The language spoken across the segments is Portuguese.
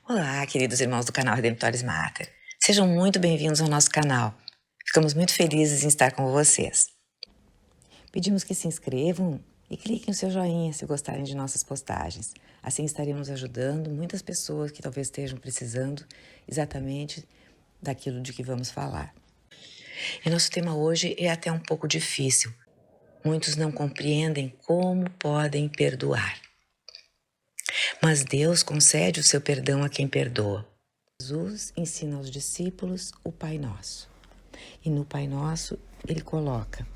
Olá, queridos irmãos do canal Redemptores Mater. Sejam muito bem-vindos ao nosso canal. Ficamos muito felizes em estar com vocês. Pedimos que se inscrevam e cliquem no seu joinha se gostarem de nossas postagens. Assim estaremos ajudando muitas pessoas que talvez estejam precisando exatamente daquilo de que vamos falar. E nosso tema hoje é até um pouco difícil. Muitos não compreendem como podem perdoar. Mas Deus concede o seu perdão a quem perdoa. Jesus ensina aos discípulos o Pai Nosso. E no Pai Nosso ele coloca: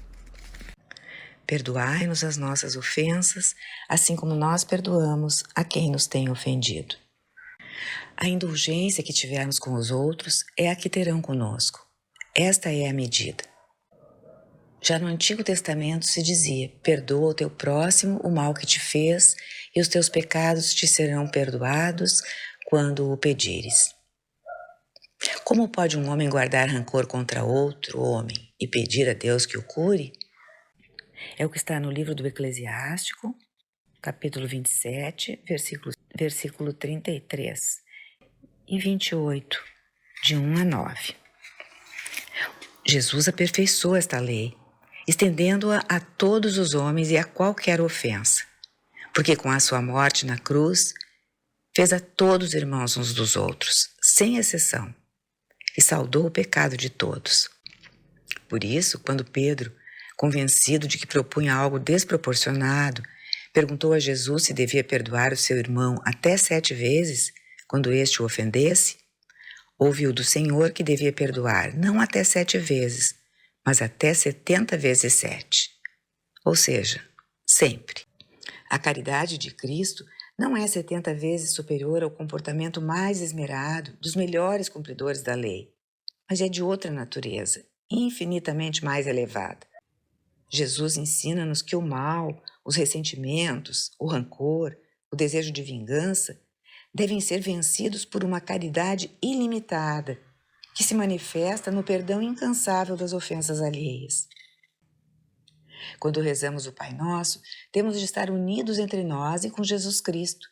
perdoai-nos as nossas ofensas, assim como nós perdoamos a quem nos tem ofendido. A indulgência que tivermos com os outros é a que terão conosco. Esta é a medida. Já no Antigo Testamento se dizia: perdoa o teu próximo o mal que te fez, e os teus pecados te serão perdoados quando o pedires. Como pode um homem guardar rancor contra outro homem e pedir a Deus que o cure? É o que está no livro do Eclesiástico, capítulo 27, versículo 33 e 28, de 1 a 9. Jesus aperfeiçoou esta lei, estendendo-a a todos os homens e a qualquer ofensa, porque com a sua morte na cruz, fez a todos irmãos uns dos outros, sem exceção, e saldou o pecado de todos. Por isso, quando Pedro, convencido de que propunha algo desproporcionado, perguntou a Jesus se devia perdoar o seu irmão até 7 vezes, quando este o ofendesse, ouviu do Senhor que devia perdoar não até 7 vezes, mas até 70 vezes 7. Ou seja, sempre. A caridade de Cristo não é 70 vezes superior ao comportamento mais esmerado dos melhores cumpridores da lei, mas é de outra natureza, infinitamente mais elevada. Jesus ensina-nos que o mal, os ressentimentos, o rancor, o desejo de vingança devem ser vencidos por uma caridade ilimitada, que se manifesta no perdão incansável das ofensas alheias. Quando rezamos o Pai Nosso, temos de estar unidos entre nós e com Jesus Cristo,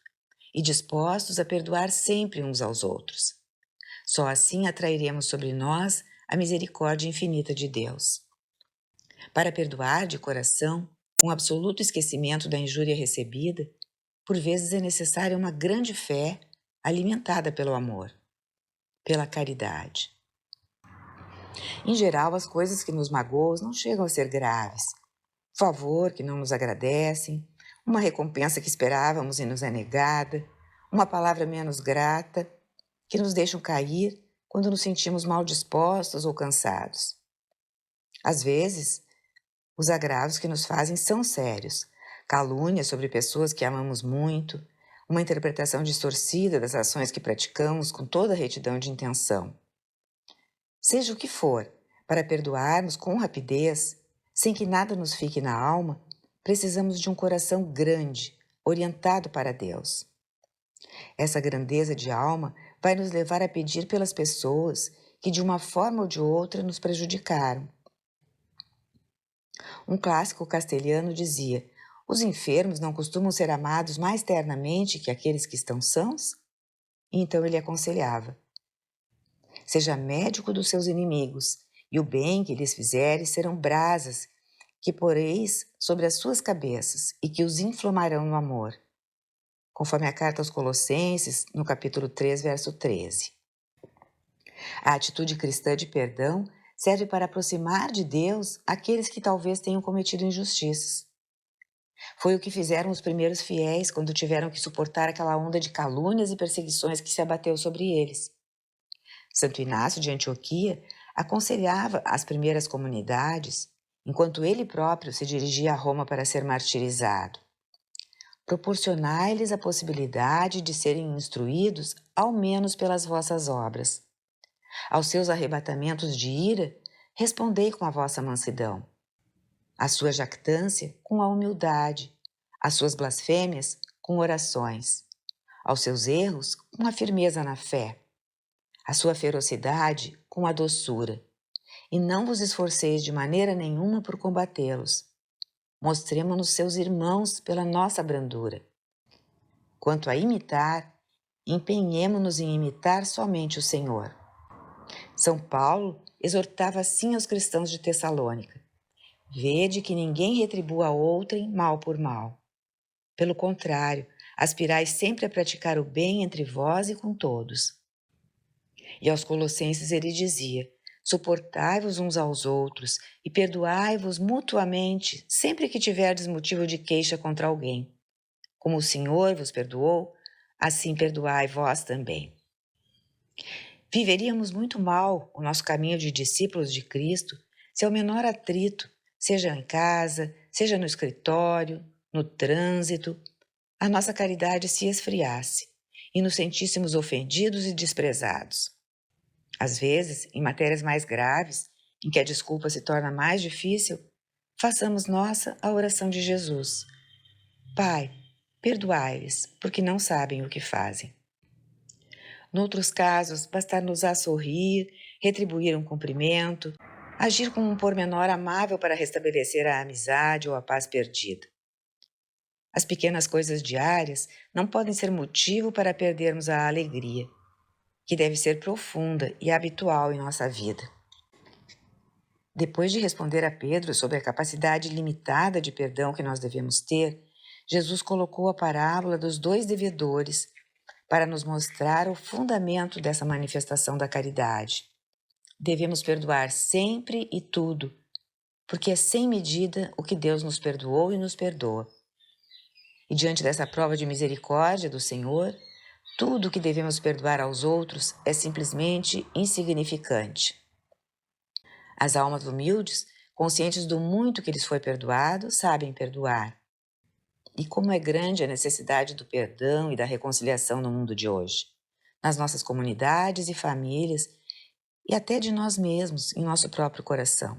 e dispostos a perdoar sempre uns aos outros. Só assim atrairemos sobre nós a misericórdia infinita de Deus. Para perdoar de coração, com absoluto esquecimento da injúria recebida, por vezes é necessária uma grande fé alimentada pelo amor, pela caridade. Em geral, as coisas que nos magoam não chegam a ser graves. Favor que não nos agradecem, uma recompensa que esperávamos e nos é negada, uma palavra menos grata, que nos deixam cair quando nos sentimos mal dispostos ou cansados. Às vezes, os agravos que nos fazem são sérios. Calúnias sobre pessoas que amamos muito, uma interpretação distorcida das ações que praticamos com toda a retidão de intenção. Seja o que for, para perdoarmos com rapidez, sem que nada nos fique na alma, precisamos de um coração grande, orientado para Deus. Essa grandeza de alma vai nos levar a pedir pelas pessoas que de uma forma ou de outra nos prejudicaram. Um clássico castelhano dizia: os enfermos não costumam ser amados mais ternamente que aqueles que estão sãos? E então ele aconselhava: seja médico dos seus inimigos, e o bem que lhes fizeres serão brasas que poreis sobre as suas cabeças e que os inflamarão no amor. Conforme a carta aos Colossenses, no capítulo 3, verso 13. A atitude cristã de perdão serve para aproximar de Deus aqueles que talvez tenham cometido injustiças. Foi o que fizeram os primeiros fiéis quando tiveram que suportar aquela onda de calúnias e perseguições que se abateu sobre eles. Santo Inácio de Antioquia aconselhava as primeiras comunidades, enquanto ele próprio se dirigia a Roma para ser martirizado: proporcionai-lhes a possibilidade de serem instruídos ao menos pelas vossas obras. Aos seus arrebatamentos de ira, respondei com a vossa mansidão. À sua jactância, com a humildade. Às suas blasfêmias, com orações. Aos seus erros, com a firmeza na fé. À sua ferocidade, com a doçura. E não vos esforceis de maneira nenhuma por combatê-los. Mostremo-nos seus irmãos pela nossa brandura. Quanto a imitar, empenhemo-nos em imitar somente o Senhor. São Paulo exortava assim aos cristãos de Tessalônica: vede que ninguém retribua a outrem mal por mal. Pelo contrário, aspirai sempre a praticar o bem entre vós e com todos. E aos Colossenses ele dizia: suportai-vos uns aos outros e perdoai-vos mutuamente sempre que tiverdes motivo de queixa contra alguém. Como o Senhor vos perdoou, assim perdoai vós também. Viveríamos muito mal o nosso caminho de discípulos de Cristo se ao menor atrito, seja em casa, seja no escritório, no trânsito, a nossa caridade se esfriasse e nos sentíssemos ofendidos e desprezados. Às vezes, em matérias mais graves, em que a desculpa se torna mais difícil, façamos nossa a oração de Jesus: Pai, perdoai-lhes, porque não sabem o que fazem. Noutros casos, bastar-nos-á sorrir, retribuir um cumprimento, agir com um pormenor amável para restabelecer a amizade ou a paz perdida. As pequenas coisas diárias não podem ser motivo para perdermos a alegria, que deve ser profunda e habitual em nossa vida. Depois de responder a Pedro sobre a capacidade limitada de perdão que nós devemos ter, Jesus colocou a parábola dos 2 devedores para nos mostrar o fundamento dessa manifestação da caridade. Devemos perdoar sempre e tudo, porque é sem medida o que Deus nos perdoou e nos perdoa. E diante dessa prova de misericórdia do Senhor, tudo o que devemos perdoar aos outros é simplesmente insignificante. As almas humildes, conscientes do muito que lhes foi perdoado, sabem perdoar. E como é grande a necessidade do perdão e da reconciliação no mundo de hoje, nas nossas comunidades e famílias, e até de nós mesmos, em nosso próprio coração.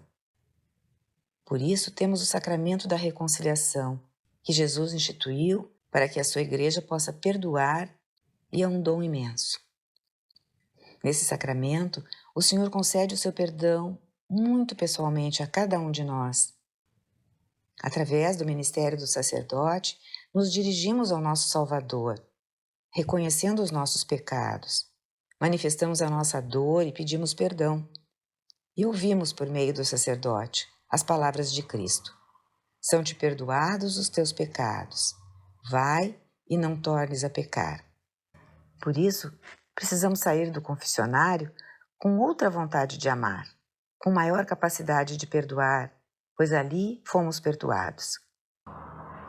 Por isso, temos o sacramento da reconciliação, que Jesus instituiu para que a sua igreja possa perdoar, e é um dom imenso. Nesse sacramento, o Senhor concede o seu perdão muito pessoalmente a cada um de nós. Através do ministério do sacerdote, nos dirigimos ao nosso Salvador, reconhecendo os nossos pecados, manifestamos a nossa dor e pedimos perdão. E ouvimos por meio do sacerdote as palavras de Cristo: são-te perdoados os teus pecados, vai e não tornes a pecar. Por isso, precisamos sair do confessionário com outra vontade de amar, com maior capacidade de perdoar, pois ali fomos perdoados.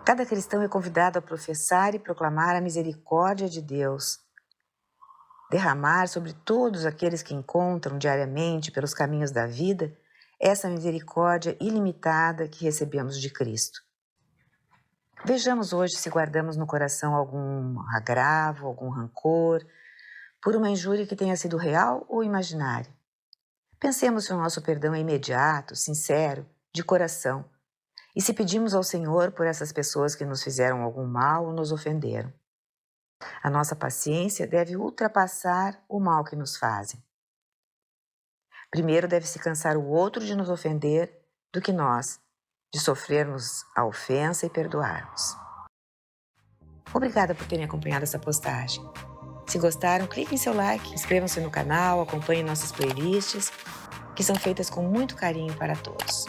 Cada cristão é convidado a professar e proclamar a misericórdia de Deus, derramar sobre todos aqueles que encontram diariamente pelos caminhos da vida essa misericórdia ilimitada que recebemos de Cristo. Vejamos hoje se guardamos no coração algum agravo, algum rancor, por uma injúria que tenha sido real ou imaginária. Pensemos se o nosso perdão é imediato, sincero, de coração, e se pedimos ao Senhor por essas pessoas que nos fizeram algum mal ou nos ofenderam. A nossa paciência deve ultrapassar o mal que nos fazem. Primeiro deve-se cansar o outro de nos ofender do que nós, de sofrermos a ofensa e perdoarmos. Obrigada por terem acompanhado essa postagem. Se gostaram, clique em seu like, inscrevam-se no canal, acompanhem nossas playlists, que são feitas com muito carinho para todos.